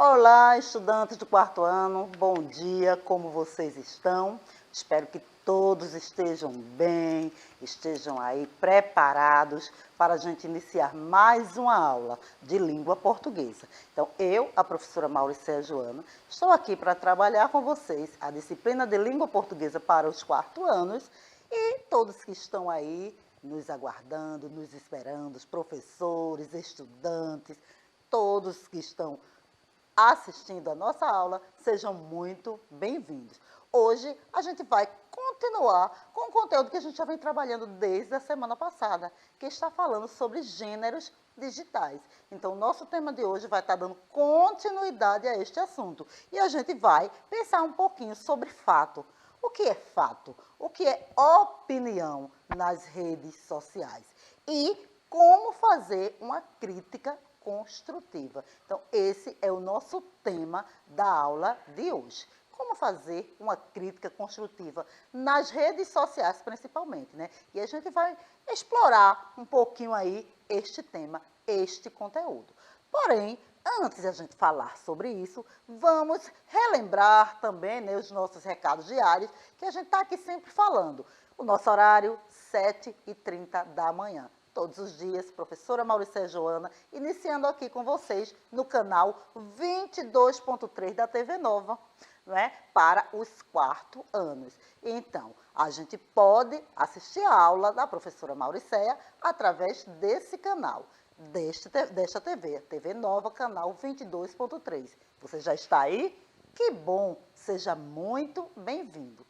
Olá, estudantes do quarto ano, bom dia, como vocês estão? Espero que todos estejam bem, estejam aí preparados para a gente iniciar mais uma aula de língua portuguesa. Então, eu, a professora Mauricéia Joana, estou aqui para trabalhar com vocês a disciplina de língua portuguesa para os quarto anos e todos que estão aí nos aguardando, nos esperando, os professores, estudantes, todos que estão assistindo a nossa aula, sejam muito bem-vindos. Hoje a gente vai continuar com o conteúdo que a gente já vem trabalhando desde a semana passada, que está falando sobre gêneros digitais. Então, o nosso tema de hoje vai estar dando continuidade a este assunto. E a gente vai pensar um pouquinho sobre fato. O que é fato? O que é opinião nas redes sociais? E como fazer uma crítica construtiva. Então, esse é o nosso tema da aula de hoje. Como fazer uma crítica construtiva nas redes sociais, principalmente, né? E a gente vai explorar um pouquinho aí este tema, este conteúdo. Porém, antes de a gente falar sobre isso, vamos relembrar também, né, os nossos recados diários, que a gente está aqui sempre falando. O nosso horário, 7h30 da manhã. Todos os dias, professora Mauricéia Joana, iniciando aqui com vocês no canal 22.3 da TV Nova, não é? Para os quarto anos. Então, a gente pode assistir a aula da professora Mauricéia através desse canal, desta TV, TV Nova, canal 22.3. Você já está aí? Que bom! Seja muito bem-vindo.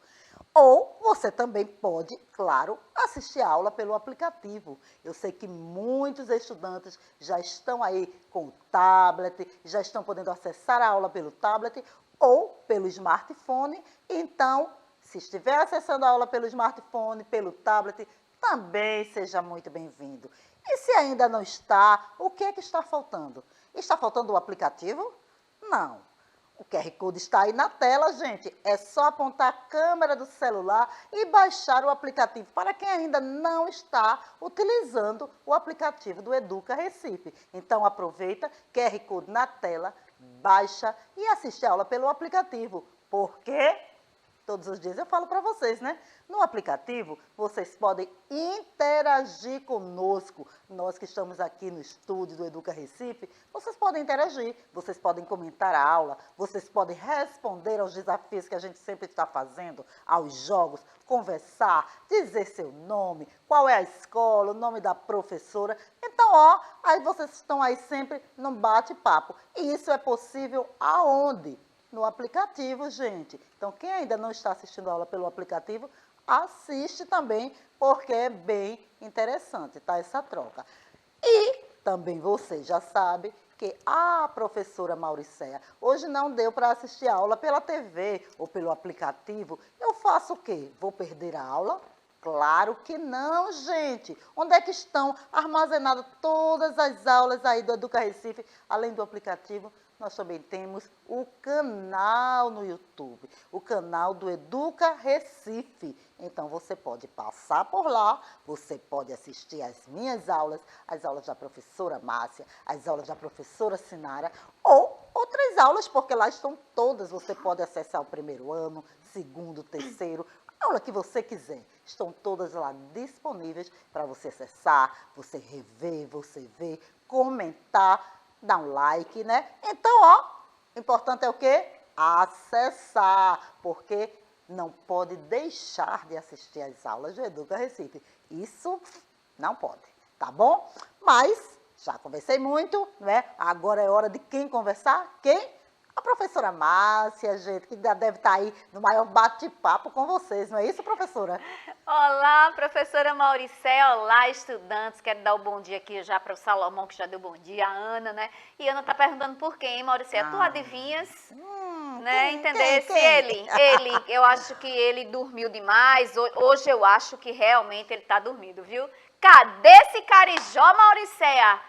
Ou você também pode, claro, assistir a aula pelo aplicativo. Eu sei que muitos estudantes já estão aí com o tablet, já estão podendo acessar a aula pelo tablet ou pelo smartphone. Então, se estiver acessando a aula pelo smartphone, pelo tablet, também seja muito bem-vindo. E se ainda não está, o que é que está faltando? Está faltando o aplicativo? Não. O QR Code está aí na tela, gente. É só apontar a câmera do celular e baixar o aplicativo. Para quem ainda não está utilizando o aplicativo do Educa Recife. Então, aproveita, QR Code na tela, baixa e assiste a aula pelo aplicativo. Por quê? Todos os dias eu falo para vocês, né? No aplicativo, vocês podem interagir conosco. Nós que estamos aqui no estúdio do Educa Recife, vocês podem interagir, vocês podem comentar a aula, vocês podem responder aos desafios que a gente sempre está fazendo, aos jogos, conversar, dizer seu nome, qual é a escola, o nome da professora. Então, ó, aí vocês estão aí sempre num bate-papo. E isso é possível aonde? No aplicativo, gente. Então, quem ainda não está assistindo a aula pelo aplicativo, assiste também, porque é bem interessante, tá? Essa troca. E também você já sabe que a professora Mauricéia hoje não deu para assistir a aula pela TV ou pelo aplicativo. Eu faço o quê? Vou perder a aula? Claro que não, gente. Onde é que estão armazenadas todas as aulas aí do Educa Recife, além do aplicativo? Nós também temos o canal no YouTube, o canal do Educa Recife. Então, você pode passar por lá, você pode assistir às minhas aulas, as aulas da professora Márcia, as aulas da professora Sinara, ou outras aulas, porque lá estão todas. Você pode acessar o primeiro ano, segundo, terceiro, a aula que você quiser. Estão todas lá disponíveis para você acessar, você rever, você ver, comentar, dá um like, né? Então, ó, importante é o quê? Acessar, porque não pode deixar de assistir às aulas do Educa Recife. Isso não pode, tá bom? Mas, já conversei muito, né? Agora é hora de quem conversar? Quem? A professora Márcia, gente, que já deve estar aí no maior bate-papo com vocês, não é isso, professora? Olá, professora Mauricéia, olá, estudantes. Quero dar o bom dia aqui já para o Salomão, que já deu bom dia, a Ana, né? E a Ana tá perguntando por quem, hein, Mauricéia? Tu adivinhas? Né? Entender se ele, eu acho que ele dormiu demais. Hoje eu acho que realmente ele tá dormindo, viu? Cadê esse Carijó, Mauricéia?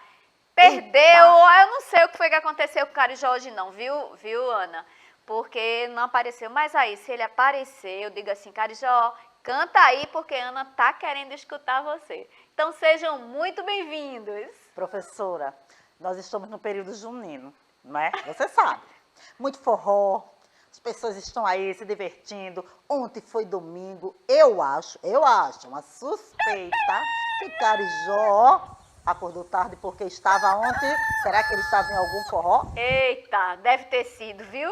Perdeu, eu não sei o que foi que aconteceu com o Carijó hoje não, viu, Ana? Porque não apareceu. Mas aí, se ele aparecer, eu digo assim, Carijó, canta aí, porque a Ana tá querendo escutar você. Então, sejam muito bem-vindos. Professora, nós estamos no período junino. não é? Você sabe. Muito forró, as pessoas estão aí se divertindo. Ontem foi domingo, eu acho, uma suspeita que Carijó acordou tarde porque estava ontem. Será que ele estava em algum forró? Eita, deve ter sido, viu?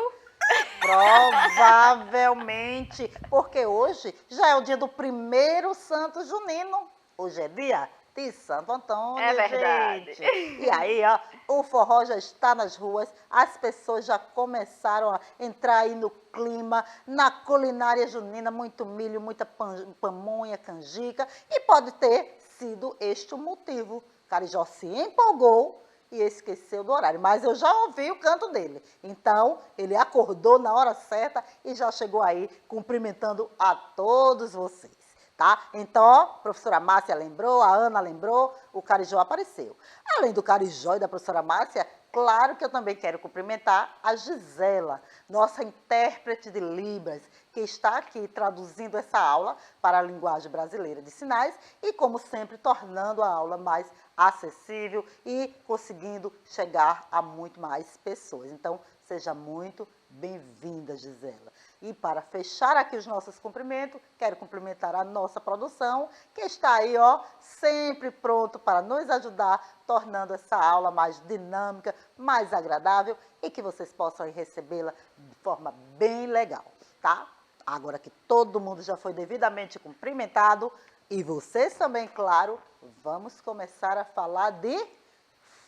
Provavelmente, porque hoje já é o dia do primeiro Santo Junino. Hoje é dia de Santo Antônio, É verdade. gente. E aí, ó, o forró já está nas ruas, as pessoas já começaram a entrar aí no clima, na culinária junina, muito milho, muita pamonha, canjica, e pode ter sido este o motivo. Carijó se empolgou e esqueceu do horário, mas eu já ouvi o canto dele. Então, ele acordou na hora certa e já chegou aí cumprimentando a todos vocês, tá? Então, ó, a professora Márcia lembrou, a Ana lembrou, o Carijó apareceu. Além do Carijó e da professora Márcia, claro que eu também quero cumprimentar a Gisela, nossa intérprete de Libras, que está aqui traduzindo essa aula para a linguagem brasileira de sinais e, como sempre, tornando a aula mais acessível e conseguindo chegar a muito mais pessoas. Então, seja muito bem-vinda, Gisela. E para fechar aqui os nossos cumprimentos, quero cumprimentar a nossa produção, que está aí, ó, sempre pronto para nos ajudar, tornando essa aula mais dinâmica, mais agradável e que vocês possam recebê-la de forma bem legal, tá? Agora que todo mundo já foi devidamente cumprimentado, e vocês também, claro, vamos começar a falar de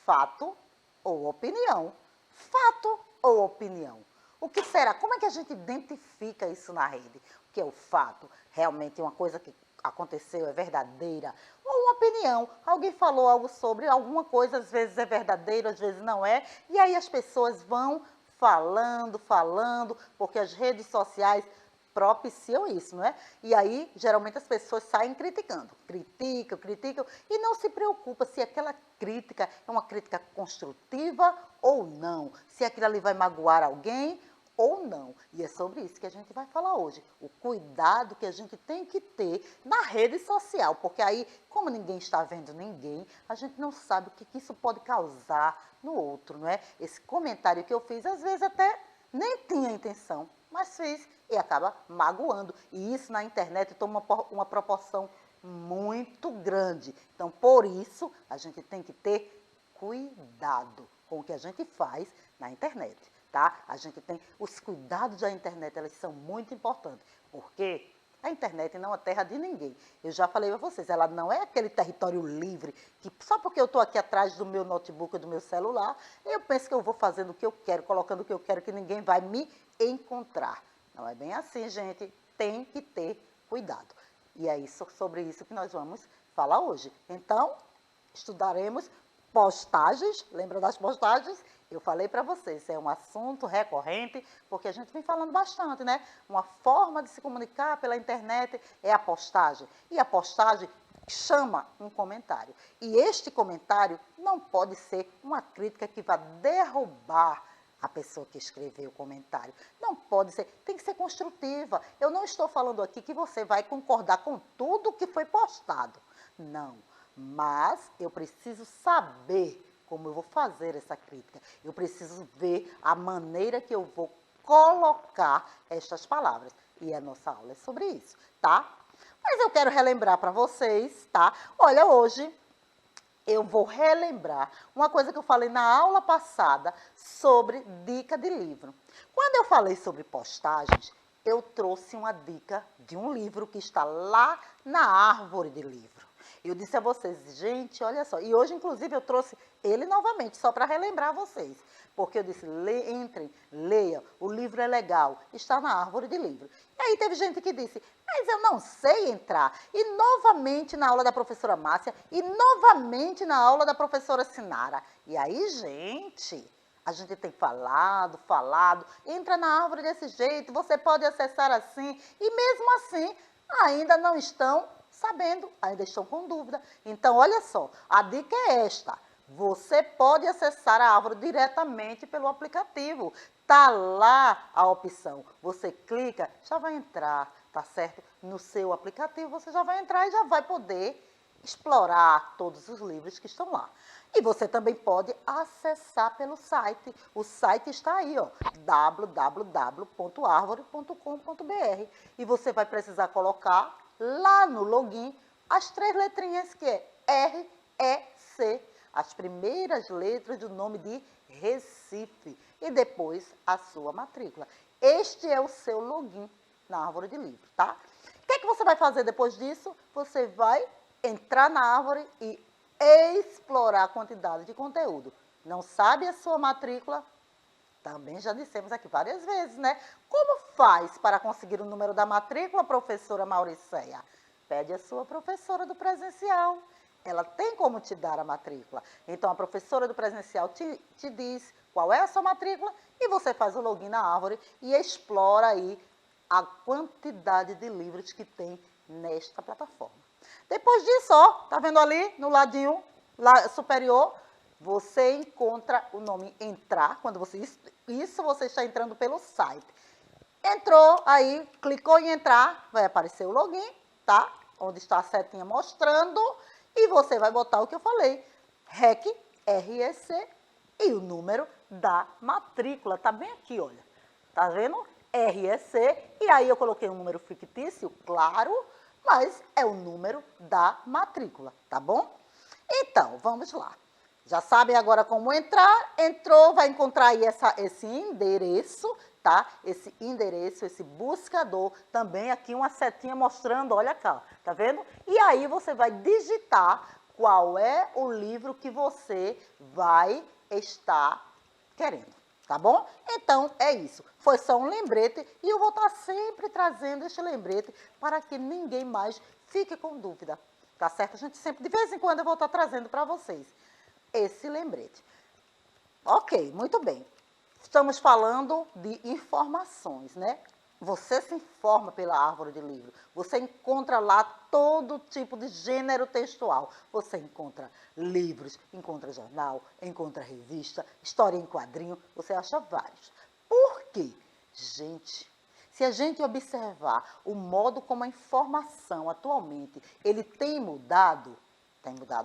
fato ou opinião. Fato ou opinião? O que será? Como é que a gente identifica isso na rede? O que é o fato? Realmente é uma coisa que aconteceu, é verdadeira? Ou uma opinião? Alguém falou algo sobre alguma coisa, às vezes é verdadeiro, às vezes não é. E aí as pessoas vão falando, porque as redes sociais propiciam isso, não é? E aí, geralmente, as pessoas saem criticando. Criticam, e não se preocupa se aquela crítica é uma crítica construtiva ou não. Se aquilo ali vai magoar alguém ou não. E é sobre isso que a gente vai falar hoje. O cuidado que a gente tem que ter na rede social. Porque aí, como ninguém está vendo ninguém, a gente não sabe o que isso pode causar no outro, não é? Esse comentário que eu fiz, às vezes até nem tinha intenção, mas fiz e acaba magoando. E isso na internet toma uma proporção muito grande. Então, por isso, a gente tem que ter cuidado com o que a gente faz na internet, tá? A gente tem os cuidados da internet, elas são muito importantes, porque a internet não é terra de ninguém. Eu já falei para vocês, ela não é aquele território livre, que só porque eu estou aqui atrás do meu notebook, do meu celular, eu penso que eu vou fazendo o que eu quero, colocando o que eu quero, que ninguém vai me encontrar. Não é bem assim, gente. Tem que ter cuidado. E é isso, sobre isso que nós vamos falar hoje. Então, estudaremos postagens. Lembra das postagens? Eu falei para vocês, é um assunto recorrente, porque a gente vem falando bastante, né? Uma forma de se comunicar pela internet é a postagem. E a postagem chama um comentário. E este comentário não pode ser uma crítica que vá derrubar a pessoa que escreveu o comentário. Não pode ser, tem que ser construtiva. Eu não estou falando aqui que você vai concordar com tudo que foi postado. Não, mas eu preciso saber como eu vou fazer essa crítica. Eu preciso ver a maneira que eu vou colocar estas palavras. E a nossa aula é sobre isso, tá? Mas eu quero relembrar para vocês, tá? Olha, hoje eu vou relembrar uma coisa que eu falei na aula passada sobre dica de livro. Quando eu falei sobre postagens, eu trouxe uma dica de um livro que está lá na árvore de livro. Eu disse a vocês, gente, olha só, e hoje, inclusive, eu trouxe ele novamente, só para relembrar vocês. Porque eu disse, entrem, leiam, o livro é legal, está na árvore de livro. E aí teve gente que disse, mas eu não sei entrar. E novamente na aula da professora Márcia, e novamente na aula da professora Sinara. E aí, gente, a gente tem falado, entra na árvore desse jeito, você pode acessar assim, e mesmo assim, ainda não estão sabendo, ainda estão com dúvida. Então, olha só, a dica é esta. Você pode acessar a árvore diretamente pelo aplicativo. Tá lá a opção. Você clica, já vai entrar, tá certo? No seu aplicativo, você já vai entrar e já vai poder explorar todos os livros que estão lá. E você também pode acessar pelo site. O site está aí, ó, www.arvore.com.br. E você vai precisar colocar lá no login as 3 letrinhas que é REC, as primeiras letras do nome de Recife e depois a sua matrícula. Este é o seu login na Árvore de Livro, tá? O que é que você vai fazer depois disso? Você vai entrar na árvore e explorar a quantidade de conteúdo. Não sabe a sua matrícula? Também já dissemos aqui várias vezes, né? Como faz para conseguir o número da matrícula, professora Mauriceia? Pede a sua professora do presencial. Ela tem como te dar a matrícula. Então, a professora do presencial te diz qual é a sua matrícula e você faz o login na árvore e explora aí a quantidade de livros que tem nesta plataforma. Depois disso, ó, tá vendo ali no ladinho superior, você encontra o nome entrar, quando você você está entrando pelo site. Entrou aí, clicou em entrar, vai aparecer o login, tá? Onde está a setinha mostrando e você vai botar o que eu falei, REC, REC e o número da matrícula, tá bem aqui, olha. Tá vendo? REC, e aí eu coloquei um número fictício, claro, mas é o número da matrícula, tá bom? Então, vamos lá. Já sabem agora como entrar? Entrou, vai encontrar aí esse endereço, tá? Esse endereço, esse buscador, também aqui uma setinha mostrando, olha cá, tá vendo? E aí você vai digitar qual é o livro que você vai estar querendo. Tá bom? Então, é isso. Foi só um lembrete e eu vou estar sempre trazendo este lembrete para que ninguém mais fique com dúvida. Tá certo? A gente sempre, de vez em quando, eu vou estar trazendo para vocês esse lembrete. Ok, muito bem. Estamos falando de informações, né? Você se informa pela Árvore de Livro. Você encontra lá todo tipo de gênero textual. Você encontra livros, encontra jornal, encontra revista, história em quadrinho. Você acha vários. Por quê? Gente, se a gente observar o modo como a informação atualmente ele tem mudado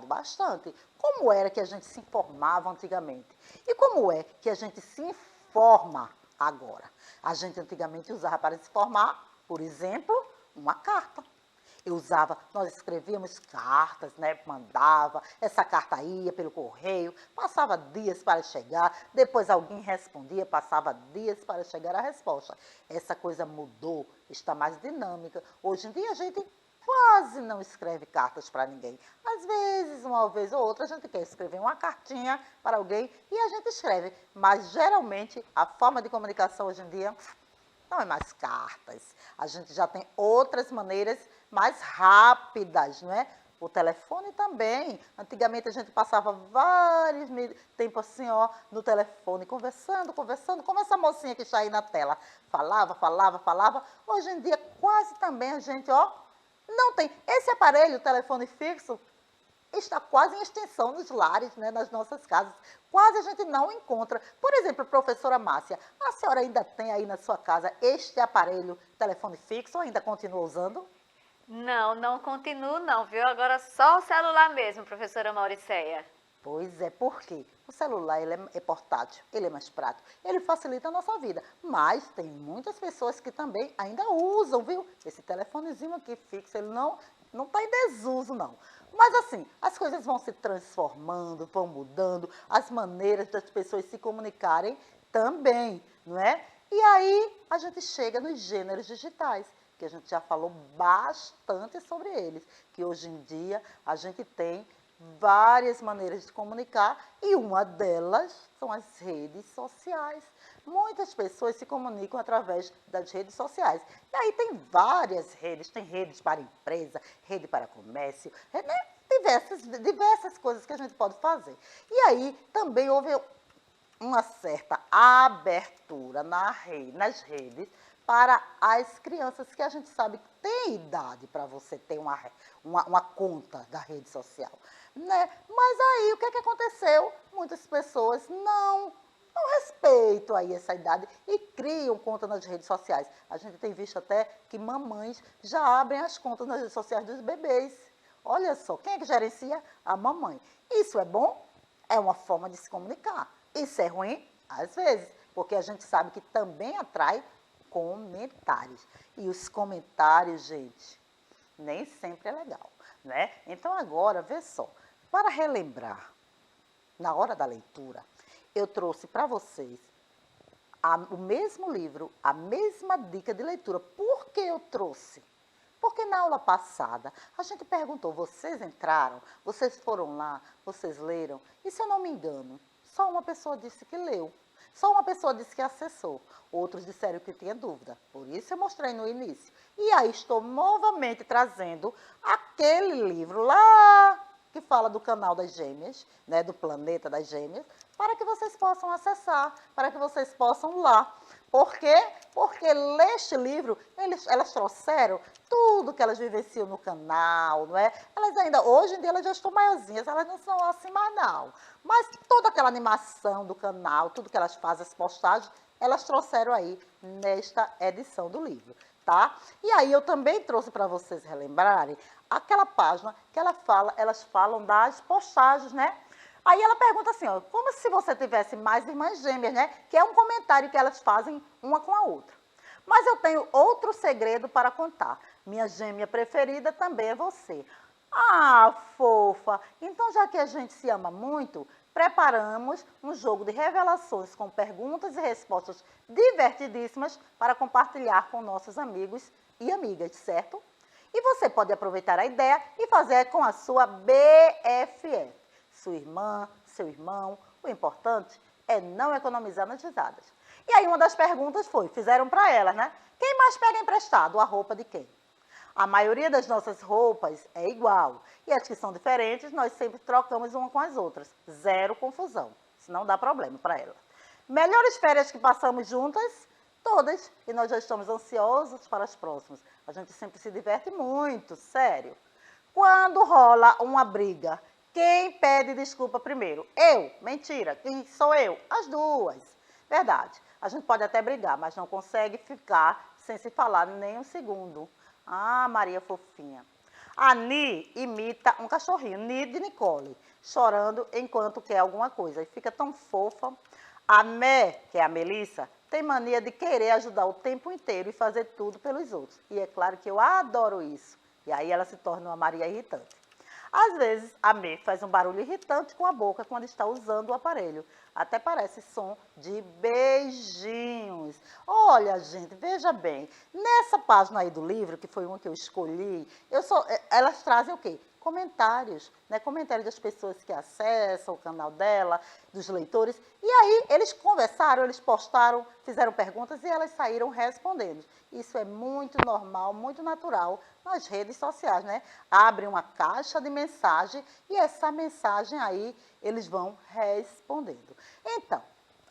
bastante. Como era que a gente se informava antigamente? E como é que a gente se informa agora? A gente antigamente usava para se informar, por exemplo, uma carta. Nós escrevíamos cartas, né? Mandava, essa carta ia pelo correio, passava dias para chegar, depois alguém respondia, passava dias para chegar a resposta. Essa coisa mudou, está mais dinâmica. Hoje em dia a gente quase não escreve cartas para ninguém. Às vezes, uma vez ou outra, a gente quer escrever uma cartinha para alguém e a gente escreve. Mas, geralmente, a forma de comunicação hoje em dia não é mais cartas. A gente já tem outras maneiras mais rápidas, não é? O telefone também. Antigamente, a gente passava vários tempo assim, ó, no telefone, conversando, como essa mocinha que está aí na tela. Falava. Hoje em dia, quase também a gente, ó, não tem. Esse aparelho, o telefone fixo, está quase em extinção nos lares, né, nas nossas casas. Quase a gente não encontra. Por exemplo, professora Márcia, a senhora ainda tem aí na sua casa este aparelho, telefone fixo, ou ainda continua usando? Não, não continuo não, viu? Agora só o celular mesmo, professora Mauriceia. Pois é, por quê? O celular ele é portátil, ele é mais prático, ele facilita a nossa vida. Mas tem muitas pessoas que também ainda usam, viu? Esse telefonezinho aqui fixo, ele não está em desuso, não. Mas assim, as coisas vão se transformando, vão mudando, as maneiras das pessoas se comunicarem também, não é? E aí a gente chega nos gêneros digitais, que a gente já falou bastante sobre eles, que hoje em dia a gente tem várias maneiras de comunicar e uma delas são as redes sociais. Muitas pessoas se comunicam através das redes sociais. E aí tem várias redes, tem redes para empresa, rede para comércio, né? Diversas coisas que a gente pode fazer. E aí também houve uma certa abertura nas redes para as crianças que a gente sabe que tem idade para você ter uma conta da rede social, né? Mas aí o que é que aconteceu? Muitas pessoas não respeitam aí essa idade e criam conta nas redes sociais. A gente tem visto até que mamães já abrem as contas nas redes sociais dos bebês. Olha só, quem é que gerencia? A mamãe. Isso é bom? É uma forma de se comunicar. Isso é ruim? Às vezes, porque a gente sabe que também atrai comentários. E os comentários, gente, nem sempre é legal, né? Então agora, vê só, para relembrar, na hora da leitura, eu trouxe para vocês o mesmo livro, a mesma dica de leitura. Por que eu trouxe? Porque na aula passada a gente perguntou, vocês entraram, vocês foram lá, vocês leram? E se eu não me engano, só uma pessoa disse que leu. Só uma pessoa disse que acessou. Outros disseram que tinha dúvida. Por isso eu mostrei no início. E aí estou novamente trazendo aquele livro lá que fala do canal das gêmeas, né, do planeta das gêmeas, para que vocês possam acessar, para que vocês possam lá. Por quê? Porque neste livro, elas trouxeram tudo que elas vivenciam no canal, não é? Elas ainda, hoje em dia, elas já estão maiorzinhas, elas não são assim mais não. Mas toda aquela animação do canal, tudo que elas fazem, as postagens, elas trouxeram aí nesta edição do livro, tá? E aí eu também trouxe para vocês relembrarem aquela página que elas falam das postagens, né? Aí ela pergunta assim, ó, como se você tivesse mais irmãs gêmeas, né? Que é um comentário que elas fazem uma com a outra. Mas eu tenho outro segredo para contar. Minha gêmea preferida também é você. Ah, fofa! Então, já que a gente se ama muito, preparamos um jogo de revelações com perguntas e respostas divertidíssimas para compartilhar com nossos amigos e amigas, certo? E você pode aproveitar a ideia e fazer com a sua BFF. Sua irmã, seu irmão, o importante é não economizar nas risadas. E aí uma das perguntas foi, fizeram para elas, né? Quem mais pega emprestado a roupa de quem? A maioria das nossas roupas é igual. E as que são diferentes, nós sempre trocamos uma com as outras. Zero confusão. Isso não dá problema para elas. Melhores férias que passamos juntas? Todas. E nós já estamos ansiosos para as próximas. A gente sempre se diverte muito, sério. Quando rola uma briga, quem pede desculpa primeiro? Eu. Mentira. Quem sou eu? As duas. Verdade. A gente pode até brigar, mas não consegue ficar sem se falar nem um segundo. Ah, Maria fofinha. A Ni imita um cachorrinho, Ni de Nicole, chorando enquanto quer alguma coisa. E fica tão fofa. A Mé, que é a Melissa, tem mania de querer ajudar o tempo inteiro e fazer tudo pelos outros. E é claro que eu adoro isso. E aí ela se torna uma Maria irritante. Às vezes, a Mê faz um barulho irritante com a boca quando está usando o aparelho. Até parece som de beijinhos. Olha, gente, veja bem. Nessa página aí do livro, que foi uma que eu escolhi, elas trazem o quê? Comentários, né? Comentários das pessoas que acessam o canal dela, dos leitores. E aí, eles conversaram, eles postaram, fizeram perguntas e elas saíram respondendo. Isso é muito normal, muito natural nas redes sociais, né? Abrem uma caixa de mensagem e essa mensagem aí eles vão respondendo. Então,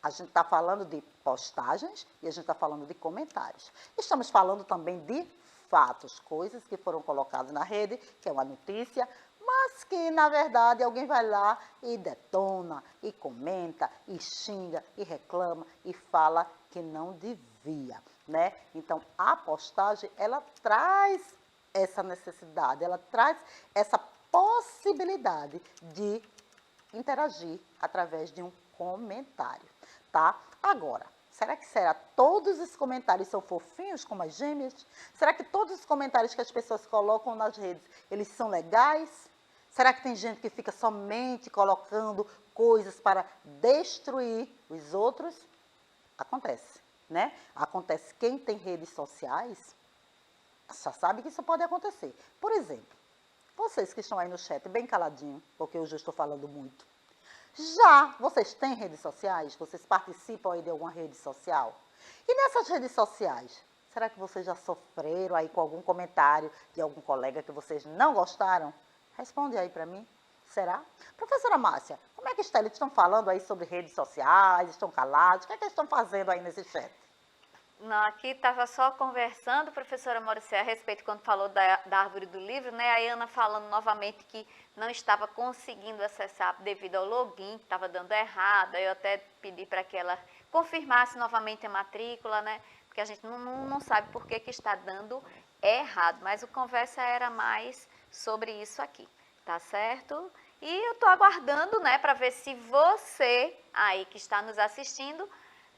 a gente está falando de postagens e a gente está falando de comentários. Estamos falando também de fatos, coisas que foram colocadas na rede, que é uma notícia, mas que, na verdade, alguém vai lá e detona, e comenta, e xinga, e reclama, e fala que não devia, né? Então, a postagem, ela traz essa necessidade, ela traz essa possibilidade de interagir através de um comentário, tá? Agora, será que todos os comentários são fofinhos como as gêmeas? Será que todos os comentários que as pessoas colocam nas redes, eles são legais? Será que tem gente que fica somente colocando coisas para destruir os outros? Acontece, né? Acontece quem tem redes sociais, já sabe que isso pode acontecer. Por exemplo, vocês que estão aí no chat bem caladinho, porque hoje eu estou falando muito. Já vocês têm redes sociais? Vocês participam aí de alguma rede social? E nessas redes sociais, será que vocês já sofreram aí com algum comentário de algum colega que vocês não gostaram? Responde aí para mim. Será? Professora Márcia, como é que está? Eles estão falando aí sobre redes sociais, estão calados? O que é que eles estão fazendo aí nesse chat? Não, aqui estava só conversando, professora Mauricéia, a respeito quando falou da árvore do livro, né? A Ana falando novamente que não estava conseguindo acessar devido ao login, que estava dando errado. Eu até pedi para que ela confirmasse novamente a matrícula, né? Porque a gente não sabe por que está dando errado. Mas o conversa era mais sobre isso aqui, tá certo? E eu tô aguardando, né, para ver se você aí que está nos assistindo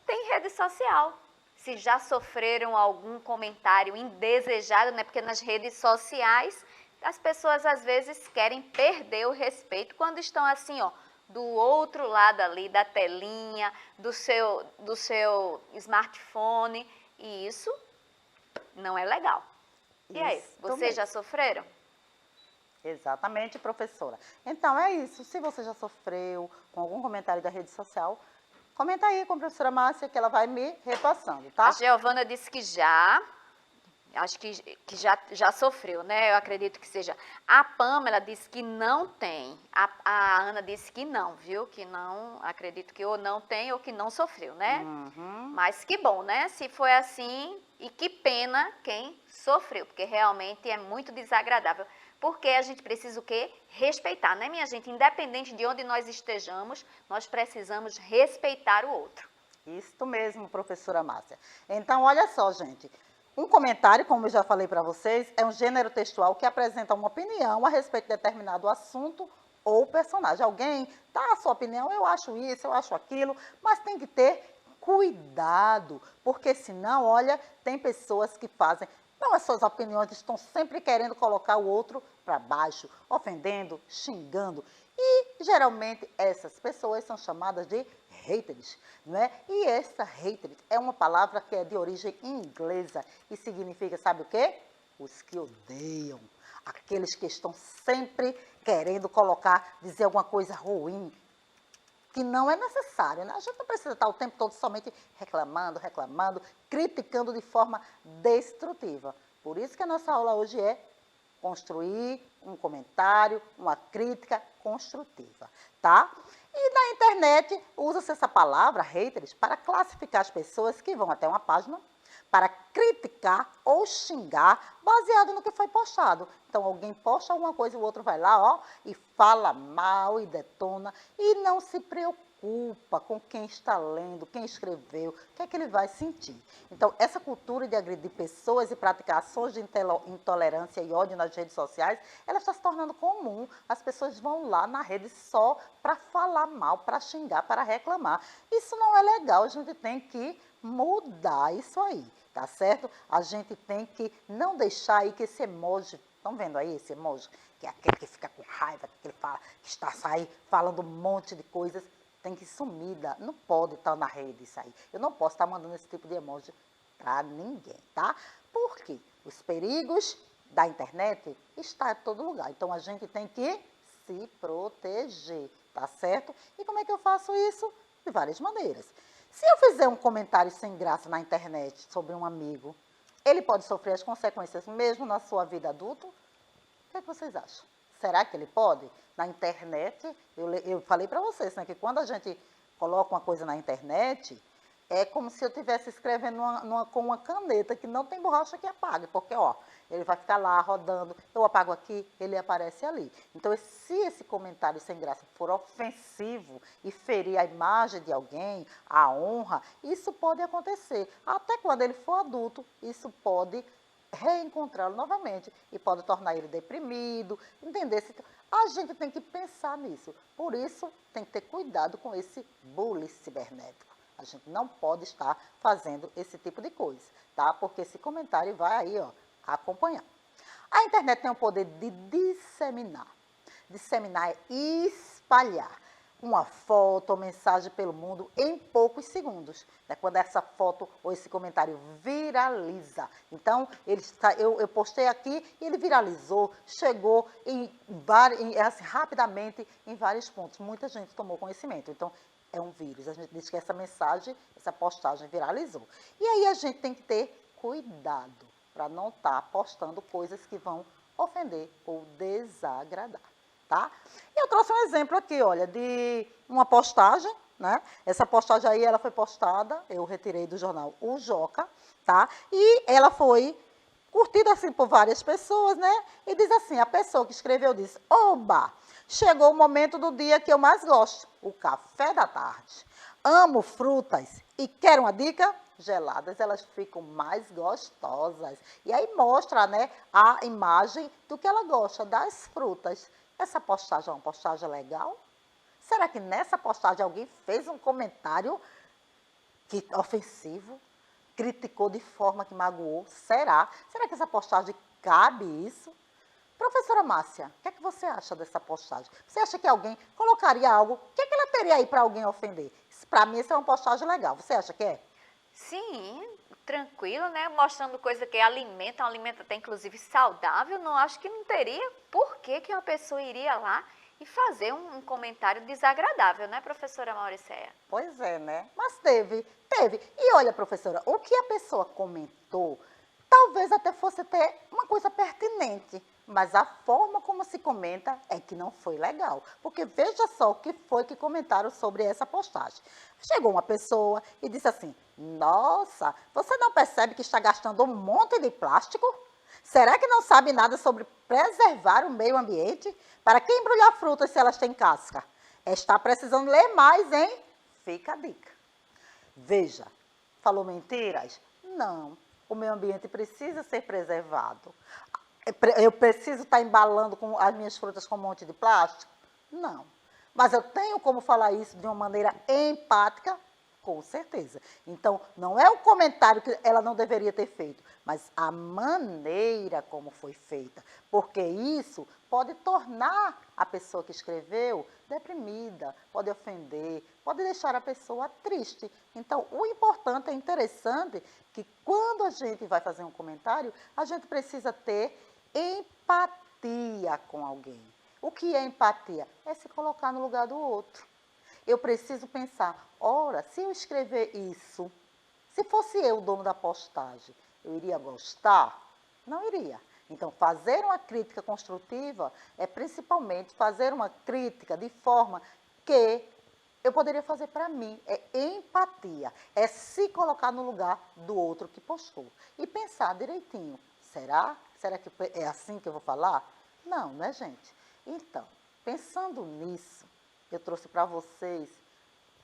tem rede social. Se já sofreram algum comentário indesejado, né? Porque nas redes sociais as pessoas às vezes querem perder o respeito quando estão assim, ó, do outro lado ali da telinha, do seu smartphone, e isso não é legal. E aí, Isso vocês mesmo. já sofreram? Exatamente, professora. Então, é isso. Se você já sofreu com algum comentário da rede social, comenta aí com a professora Márcia que ela vai me repassando, tá? A Giovana disse que já, acho que já sofreu, né? Eu acredito que seja. A Pamela disse que não tem. A Ana disse que não, viu? Que não, acredito que ou não tem ou que não sofreu, né? Uhum. Mas que bom, né? Se foi assim, e que pena quem sofreu, porque realmente é muito desagradável. Porque a gente precisa o quê? Respeitar, né, minha gente? Independente de onde nós estejamos, nós precisamos respeitar o outro. Isso mesmo, professora Márcia. Então, olha só, gente. Um comentário, como eu já falei para vocês, é um gênero textual que apresenta uma opinião a respeito de determinado assunto ou personagem. Alguém dá a sua opinião, eu acho isso, eu acho aquilo, mas tem que ter cuidado, porque senão, olha, tem pessoas que fazem, não, as suas opiniões estão sempre querendo colocar o outro para baixo, ofendendo, xingando. E, geralmente, essas pessoas são chamadas de haters, não é? E essa haters é uma palavra que é de origem inglesa e significa, sabe o quê? Os que odeiam, aqueles que estão sempre querendo colocar, dizer alguma coisa ruim, que não é necessário, né? A gente não precisa estar o tempo todo somente reclamando, criticando de forma destrutiva. Por isso que a nossa aula hoje é construir um comentário, uma crítica construtiva, tá? E na internet usa-se essa palavra, haters, para classificar as pessoas que vão até uma página para criticar ou xingar baseado no que foi postado. Então, alguém posta alguma coisa e o outro vai lá, ó, e fala mal e detona e não se preocupa com quem está lendo, quem escreveu, o que é que ele vai sentir. Então, essa cultura de agredir pessoas e praticar ações de intolerância e ódio nas redes sociais, ela está se tornando comum. As pessoas vão lá na rede só para falar mal, para xingar, para reclamar. Isso não é legal, a gente tem que mudar isso aí, tá certo? A gente tem que não deixar aí que esse emoji, estão vendo aí esse emoji? Que é aquele que fica com raiva, que ele fala, que está aí falando um monte de coisas, tem que sumir, não pode estar na rede isso aí. Eu não posso estar mandando esse tipo de emoji para ninguém, tá? Porque os perigos da internet estão em todo lugar, então a gente tem que se proteger, tá certo? E como é que eu faço isso? De várias maneiras. Se eu fizer um comentário sem graça na internet sobre um amigo, ele pode sofrer as consequências mesmo na sua vida adulta? O que é que vocês acham? Será que ele pode? Na internet, eu falei para vocês, né, que quando a gente coloca uma coisa na internet, é como se eu estivesse escrevendo com uma caneta que não tem borracha que apague, porque, ó, ele vai ficar lá rodando, eu apago aqui, ele aparece ali. Então, se esse comentário sem graça for ofensivo e ferir a imagem de alguém, a honra, isso pode acontecer. Até quando ele for adulto, isso pode reencontrá-lo novamente e pode tornar ele deprimido, entender? A gente tem que pensar nisso. Por isso, tem que ter cuidado com esse bullying cibernético. A gente não pode estar fazendo esse tipo de coisa, tá? Porque esse comentário vai aí, ó, acompanhar. A internet tem o poder de disseminar. Disseminar é espalhar uma foto ou mensagem pelo mundo em poucos segundos, né? Quando essa foto ou esse comentário viraliza. Então, eu postei aqui e ele viralizou, chegou assim, rapidamente em vários pontos. Muita gente tomou conhecimento. Então, é um vírus. A gente diz que essa mensagem, essa postagem viralizou. E aí a gente tem que ter cuidado para não estar postando coisas que vão ofender ou desagradar, tá? E eu trouxe um exemplo aqui, olha, de uma postagem, né? Essa postagem aí, ela foi postada, eu retirei do jornal O Joca, tá? E ela foi curtida assim por várias pessoas, né? E diz assim, a pessoa que escreveu diz, oba, chegou o momento do dia que eu mais gosto, o café da tarde. amo frutas e quero uma dica? Geladas, elas ficam mais gostosas. E aí mostra, né, a imagem do que ela gosta, das frutas. Essa postagem é uma postagem legal? Será que nessa postagem alguém fez um comentário ofensivo? Criticou de forma que magoou? Será? Será que essa postagem cabe isso? Professora Márcia, o que é que você acha dessa postagem? Você acha que alguém colocaria algo? O que é que ela teria aí para alguém ofender? Para mim, isso é uma postagem legal. Você acha que é? Sim, tranquilo, né? Mostrando coisa que alimenta, um alimento até inclusive saudável. Não acho que não teria por que uma pessoa iria lá e fazer um comentário desagradável, né, professora Mauricéia? Pois é, né? Mas teve. E olha, professora, o que a pessoa comentou, talvez até fosse até uma coisa pertinente, mas a forma como se comenta é que não foi legal. Porque veja só o que foi que comentaram sobre essa postagem. Chegou uma pessoa e disse assim: nossa, você não percebe que está gastando um monte de plástico? Será que não sabe nada sobre preservar o meio ambiente? Para que embrulhar frutas se elas têm casca? Está precisando ler mais, hein? Fica a dica. Veja, falou mentiras? Não. O meio ambiente precisa ser preservado. Eu preciso estar embalando com as minhas frutas com um monte de plástico? Não. Mas eu tenho como falar isso de uma maneira empática? Com certeza. Então, não é o comentário que ela não deveria ter feito, mas a maneira como foi feita. Porque isso pode tornar a pessoa que escreveu deprimida, pode ofender, pode deixar a pessoa triste. Então, o importante, é interessante, que quando a gente vai fazer um comentário, a gente precisa ter empatia com alguém. O que é empatia? É se colocar no lugar do outro. Eu preciso pensar, ora, se eu escrever isso, se fosse eu o dono da postagem, eu iria gostar? Não iria. Então, fazer uma crítica construtiva é principalmente fazer uma crítica de forma que eu poderia fazer para mim. É empatia, é se colocar no lugar do outro que postou. E pensar direitinho, será? Será que é assim que eu vou falar? Não, né, gente? Então, pensando nisso, eu trouxe para vocês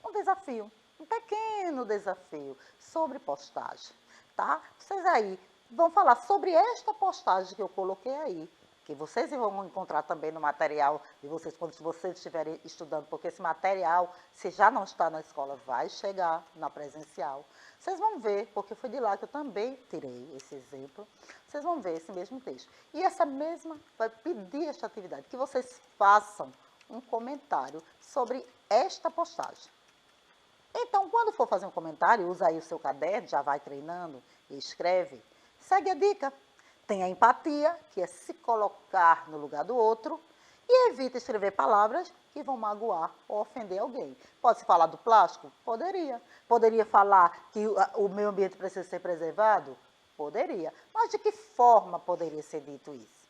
um desafio, um pequeno desafio sobre postagem, tá? Vocês aí vão falar sobre esta postagem que eu coloquei aí, que vocês vão encontrar também no material de vocês, quando vocês estiverem estudando, porque esse material, se já não está na escola, vai chegar na presencial. Vocês vão ver, porque foi de lá que eu também tirei esse exemplo, vocês vão ver esse mesmo texto. E essa mesma, vai pedir esta atividade, que vocês façam um comentário sobre esta postagem. Então, quando for fazer um comentário, usa aí o seu caderno, já vai treinando e escreve. Segue a dica. Tenha empatia, que é se colocar no lugar do outro, e evite escrever palavras que vão magoar ou ofender alguém. Pode-se falar do plástico? Poderia. Poderia falar que o meio ambiente precisa ser preservado? Poderia. Mas de que forma poderia ser dito isso?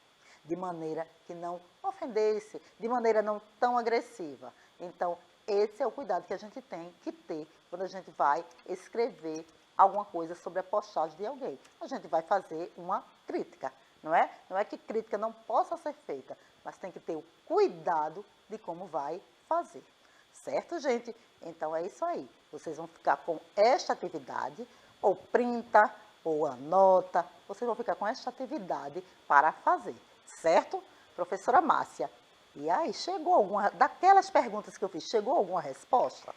De maneira que não ofendesse, de maneira não tão agressiva. Então, esse é o cuidado que a gente tem que ter quando a gente vai escrever alguma coisa sobre a postagem de alguém. A gente vai fazer uma crítica, não é? Não é que crítica não possa ser feita, mas tem que ter o cuidado de como vai fazer. Certo, gente? Então, é isso aí. Vocês vão ficar com esta atividade, ou printa, ou anota. Vocês vão ficar com esta atividade para fazer. Certo? Professora Márcia, e aí, chegou alguma, daquelas perguntas que eu fiz, chegou alguma resposta?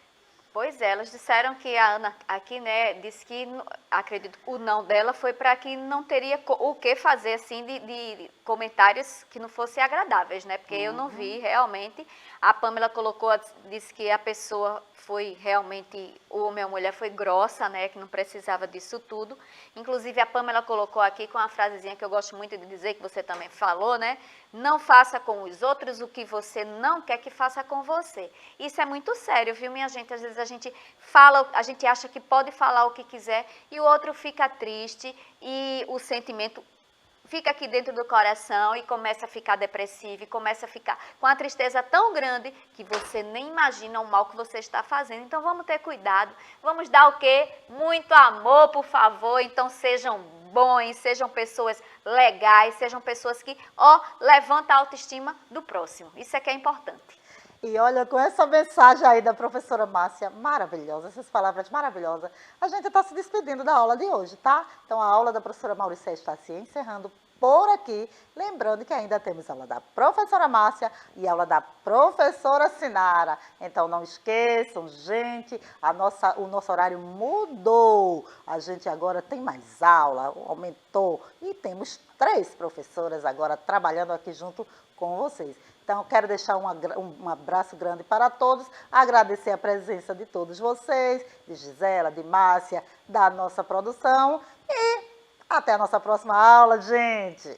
Pois é, elas disseram que a Ana aqui, né, disse que, acredito, o não dela foi para que não teria o que fazer, assim, de comentários que não fossem agradáveis, né, porque eu não vi realmente. A Pamela colocou, disse que a pessoa foi realmente, o homem ou a mulher foi grossa, né, que não precisava disso tudo. Inclusive, a Pamela colocou aqui com uma frasezinha que eu gosto muito de dizer, que você também falou, né, não faça com os outros o que você não quer que faça com você. Isso é muito sério, viu, minha gente? Às vezes a gente fala, a gente acha que pode falar o que quiser e o outro fica triste e o sentimento fica aqui dentro do coração e começa a ficar depressivo e começa a ficar com a tristeza tão grande que você nem imagina o mal que você está fazendo. Então vamos ter cuidado, vamos dar o quê? Muito amor, por favor. Então sejam bons, sejam pessoas legais, sejam pessoas que, levantam a autoestima do próximo. Isso é que é importante. E olha, com essa mensagem aí da professora Márcia, maravilhosa, essas palavras maravilhosas, a gente está se despedindo da aula de hoje, tá? Então, a aula da professora Mauricéia está se encerrando por aqui. Lembrando que ainda temos aula da professora Márcia e aula da professora Sinara. Então, não esqueçam, gente, o nosso horário mudou. A gente agora tem mais aula, aumentou. E temos 3 professoras agora trabalhando aqui junto com vocês. Então, quero deixar um abraço grande para todos, agradecer a presença de todos vocês, de Gisela, de Márcia, da nossa produção e até a nossa próxima aula, gente!